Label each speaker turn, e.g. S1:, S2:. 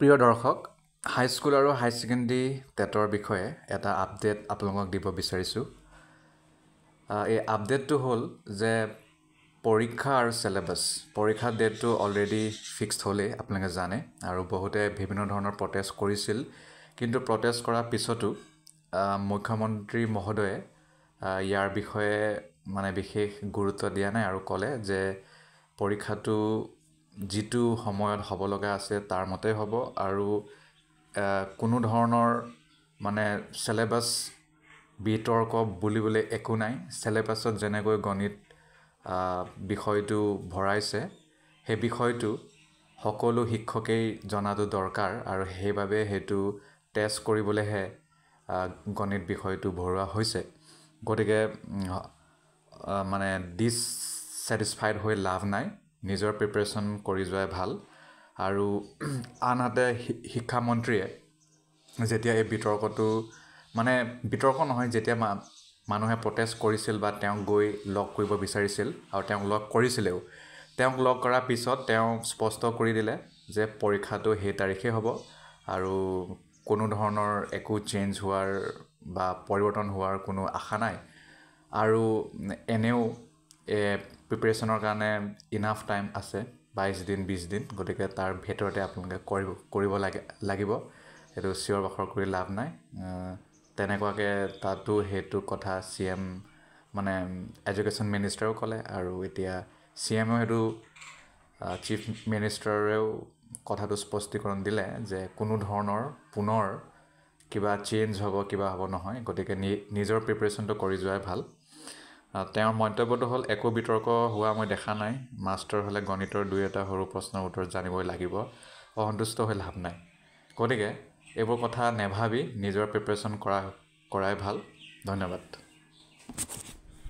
S1: প্ৰিয় দৰ্শক, হাইস্কুল আৰু হাই ছেকেণ্ডেৰী টেটৰ বিষয়ে এটা আপডেট আপোনালোকক দিব বিচাৰিছোঁ। এই আপডেটটো হ'ল যে পৰীক্ষা আৰু চিলেবাছ, পৰীক্ষাৰ ডেটটো অলৰেডি ফিক্সড হ'লেই আপোনালোকে জানে, আৰু বহুতে বিভিন্ন ধৰণৰ প্ৰটেষ্ট কৰিছিল। কিন্তু প্ৰটেষ্ট কৰাৰ পিছতো মুখ্যমন্ত্ৰী মহোদয়ে ইয়াৰ বিষয়ে বিশেষ গুৰুত্ব দিয়া নাই আৰু ক'লে যে পৰীক্ষাটো যিটো সময়ত হ'ব লগা আছে তাৰ মতে হ'ব, আৰু কোনো ধৰণৰ চিলেবাছ বিতৰ্ক বুলিবলৈ একো নাই। চিলেবাছত যেনেকৈ গণিত বিষয়টো ভৰাইছে, সেই বিষয়টো সকলো শিক্ষকেই জনাটো দৰকাৰ, আৰু সেইবাবে সেইটো টেষ্ট কৰিবলৈহে গণিত বিষয়টো ভৰোৱা হৈছে। গতিকে ডিছছেটিছফাইড হৈ লাভ নাই, নিজৰ প্ৰিপেৰেশ্যন কৰি যোৱাই ভাল। আৰু আনহাতে শিক্ষামন্ত্ৰীয়ে যেতিয়া এই বিতৰ্কটো বিতৰ্ক নহয়, যেতিয়া মানুহে প্ৰটেষ্ট কৰিছিল বা তেওঁক গৈ লগ কৰিব বিচাৰিছিল আৰু তেওঁক লগ কৰিছিলেও, তেওঁক লগ কৰাৰ পিছত তেওঁ স্পষ্ট কৰি দিলে যে পৰীক্ষাটো সেই তাৰিখে হ'ব, আৰু কোনো ধৰণৰ একো চেঞ্জ হোৱাৰ বা পৰিৱৰ্তন হোৱাৰ কোনো আশা নাই। আৰু এনেও প্ৰিপেৰেশ্যনৰ কাৰণে ইনাফ টাইম আছে, 22 দিন 20 দিন। গতিকে তাৰ ভিতৰতে আপোনালোকে কৰিব লাগিব, সেইটো চিঞৰ বাখৰ কৰি লাভ নাই। তেনেকুৱাকৈ তাতো সেইটো কথা CM এডুকেশ্যন মিনিষ্টাৰেও ক'লে, আৰু এতিয়া CMও সেইটো চিফ মিনিষ্টাৰেও কথাটো স্পষ্টীকৰণ দিলে যে কোনো ধৰণৰ পুনৰ কিবা চেঞ্জ হ'ব, কিবা হ'ব নহয়। গতিকে নিজৰ প্ৰিপেৰেশ্যনটো কৰি যোৱাই ভাল। তেওঁৰ মন্তব্যটো হ'ল, একো বিতৰ্ক হোৱা মই দেখা নাই। মাষ্টৰ হ'লে গণিতৰ 2-এটা সৰু প্ৰশ্নৰ উত্তৰ জানিবই লাগিব, অসন্তুষ্ট হৈ লাভ নাই। গতিকে এইবোৰ কথা নেভাবি নিজৰ প্ৰিপেৰেশ্যন কৰাই ভাল। ধন্যবাদ।